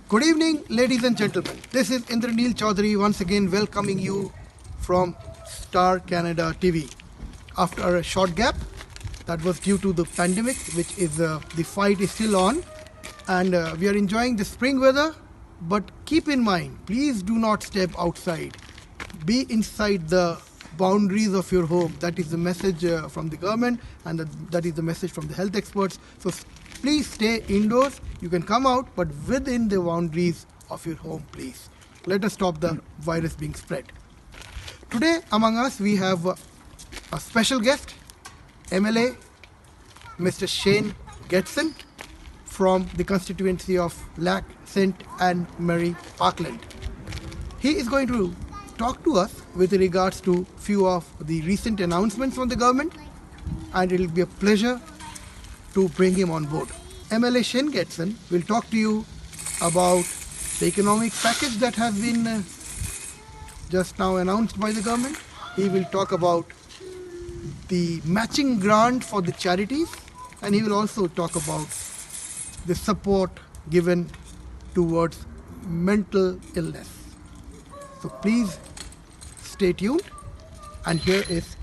Good evening, ladies and gentlemen. This is Indraneel Chaudhary once again welcoming you from Star Canada TV. After a short gap, that was due to the pandemic, which is the fight is still on, and we are enjoying the spring weather. But keep in mind, please do not step outside. Be inside the boundaries of your home. That is the message from the government, and that is the message from the health experts. So please stay indoors. You can come out, but within the boundaries of your home, please. Let us stop the virus being spread. Today, among us, we have a special guest, MLA, Mr. Shane Getson, from the constituency of Lac St. Anne Marie Parkland. He is going to talk to us with regards to few of the recent announcements from the government, and it will be a pleasure to bring him on board. MLA Shane Getson will talk to you about the economic package that has been just now announced by the government. He will talk about the matching grant for the charities, and he will also talk about the support given towards mental illness. So please stay tuned, and here is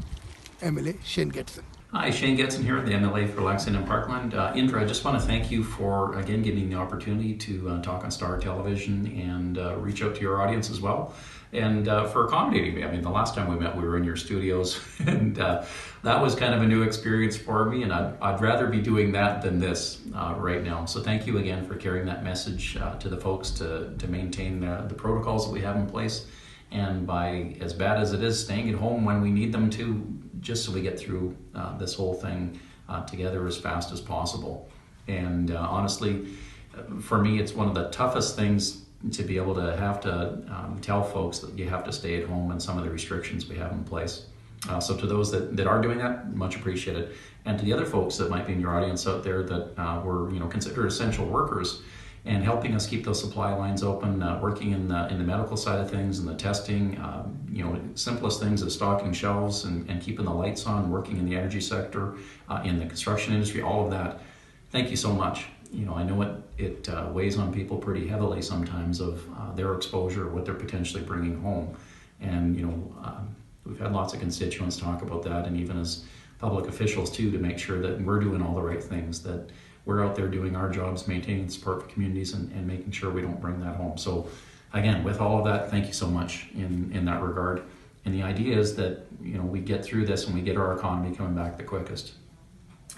MLA Shane Getson. Hi, Shane Getson here, the MLA for Lac St. Anne Parkland. Indra, I just want to thank you for, again, giving me the opportunity to talk on Star Television and reach out to your audience as well, and for accommodating me. I mean, the last time we met, we were in your studios, and that was kind of a new experience for me, and I'd rather be doing that than this right now. So thank you again for carrying that message to the folks to maintain the protocols that we have in place, and by, as bad as it is, staying at home when we need them to, just so we get through this whole thing together as fast as possible. And honestly, for me, it's one of the toughest things to be able to have to tell folks that you have to stay at home and some of the restrictions we have in place. So to those that are doing that, much appreciated. And to the other folks that might be in your audience out there that were considered essential workers, and helping us keep those supply lines open, working in the medical side of things, and the testing, simplest things as stocking shelves and keeping the lights on, working in the energy sector, in the construction industry, all of that. Thank you so much. I know it weighs on people pretty heavily sometimes of their exposure, what they're potentially bringing home. And, we've had lots of constituents talk about that, and even as public officials too, to make sure that we're doing all the right things, that we're out there doing our jobs, maintaining support for communities and making sure we don't bring that home. So again, with all of that, thank you so much in that regard. And the idea is that, we get through this and we get our economy coming back the quickest.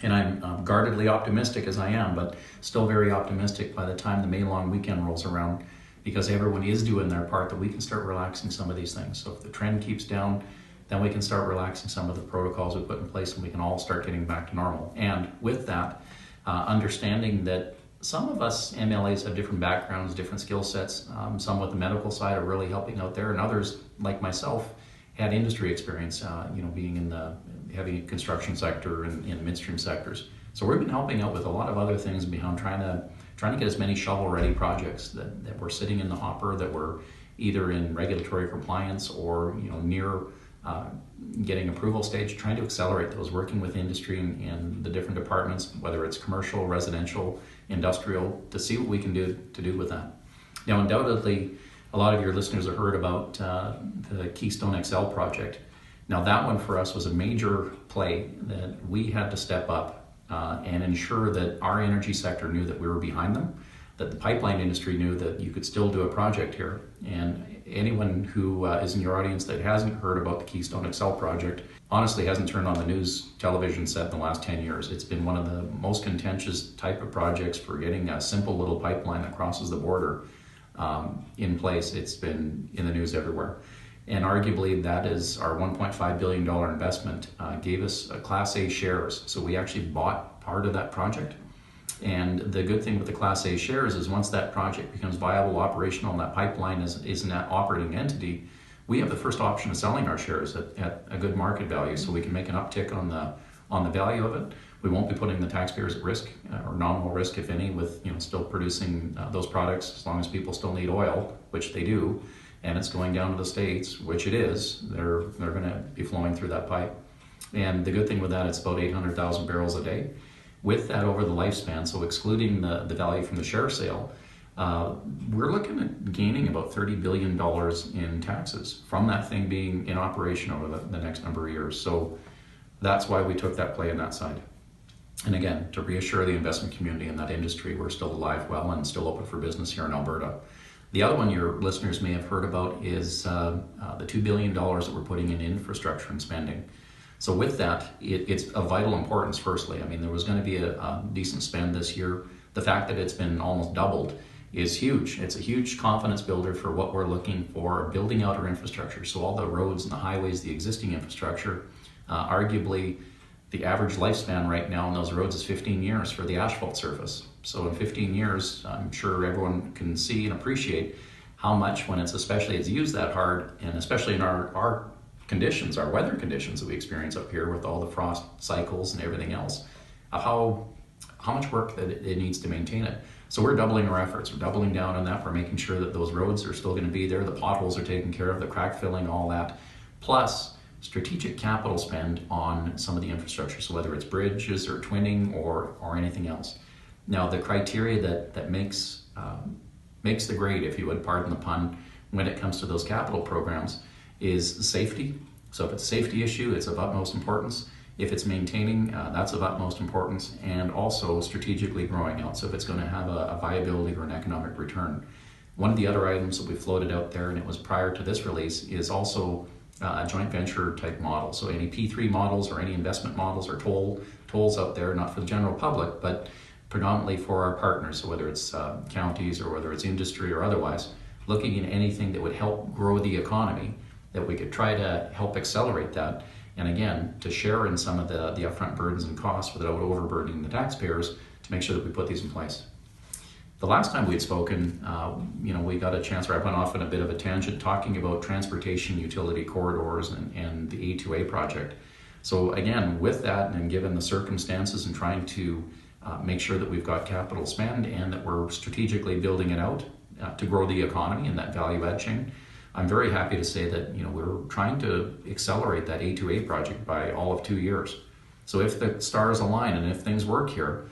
And I'm guardedly optimistic as I am, but still very optimistic by the time the May long weekend rolls around, because everyone is doing their part, that we can start relaxing some of these things. So if the trend keeps down, then we can start relaxing some of the protocols we put in place, and we can all start getting back to normal. And with that, understanding that some of us MLAs have different backgrounds, different skill sets. Some with the medical side are really helping out there, and others, like myself, had industry experience, being in the heavy construction sector and in midstream sectors. So we've been helping out with a lot of other things beyond trying to get as many shovel-ready projects that were sitting in the hopper, that were either in regulatory compliance or near getting approval stage, trying to accelerate those, working with industry and the different departments, whether it's commercial, residential, industrial, to see what we can do with that. Now, undoubtedly, a lot of your listeners have heard about the Keystone XL project. Now, that one for us was a major play that we had to step up and ensure that our energy sector knew that we were behind them, that the pipeline industry knew that you could still do a project here. And anyone who is in your audience that hasn't heard about the Keystone XL project honestly hasn't turned on the news television set in the last 10 years. It's been one of the most contentious type of projects for getting a simple little pipeline that crosses the border in place. It's been in the news everywhere. And arguably that is our $1.5 billion investment gave us a Class A shares. So we actually bought part of that project. And the good thing with the Class A shares is once that project becomes viable, operational, and that pipeline is an operating entity, we have the first option of selling our shares at a good market value, so we can make an uptick on the value of it. We won't be putting the taxpayers at risk, or nominal risk, if any, with still producing those products, as long as people still need oil, which they do, and it's going down to the States, which it is. They're going to be flowing through that pipe. And the good thing with that, it's about 800,000 barrels a day. With that over the lifespan, so excluding the value from the share sale, we're looking at gaining about $30 billion in taxes from that thing being in operation over the next number of years. So that's why we took that play on that side. And again, to reassure the investment community in that industry, we're still alive, well, and still open for business here in Alberta. The other one your listeners may have heard about is the $2 billion that we're putting in infrastructure and spending. So with that, it's of vital importance, firstly. I mean, there was going to be a decent spend this year. The fact that it's been almost doubled is huge. It's a huge confidence builder for what we're looking for, building out our infrastructure. So all the roads and the highways, the existing infrastructure, arguably the average lifespan right now on those roads is 15 years for the asphalt surface. So in 15 years, I'm sure everyone can see and appreciate how much, when it's used that hard, and especially in our conditions, our weather conditions that we experience up here with all the frost cycles and everything else, of how much work that it needs to maintain it. So we're doubling our efforts. We're doubling down on that. We're making sure that those roads are still going to be there, the potholes are taken care of, the crack filling, all that. Plus, strategic capital spend on some of the infrastructure, so whether it's bridges or twinning or anything else. Now, the criteria that makes the grade, if you would, pardon the pun, when it comes to those capital programs is safety. So if it's a safety issue, it's of utmost importance. If it's maintaining, that's of utmost importance, and also strategically growing out. So if it's going to have a viability or an economic return. One of the other items that we floated out there, and it was prior to this release, is also a joint venture type model. So any P3 models or any investment models or tolls out there, not for the general public, but predominantly for our partners. So whether it's counties or whether it's industry or otherwise, looking at anything that would help grow the economy, that we could try to help accelerate that. And again, to share in some of the upfront burdens and costs without overburdening the taxpayers, to make sure that we put these in place. The last time we'd spoken, we got a chance where I went off on a bit of a tangent talking about transportation utility corridors and the A2A project. So again, with that, and given the circumstances and trying to make sure that we've got capital spend and that we're strategically building it out to grow the economy and that value add chain, I'm very happy to say that we're trying to accelerate that A2A project by all of 2 years. So if the stars align and if things work here,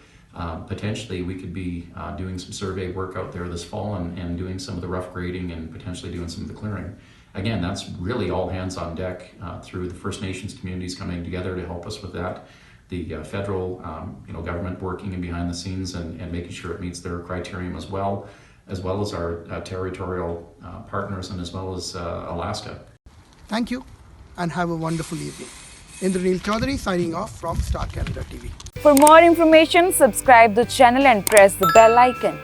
potentially we could be doing some survey work out there this fall and doing some of the rough grading and potentially doing some of the clearing. Again, that's really all hands on deck through the First Nations communities coming together to help us with that. The federal government working in behind the scenes and making sure it meets their criterion as well as our territorial partners and as well as Alaska. Thank you and have a wonderful evening. Indranil Chaudhary signing off from Star Canada TV. For more information, subscribe the channel and press the bell icon.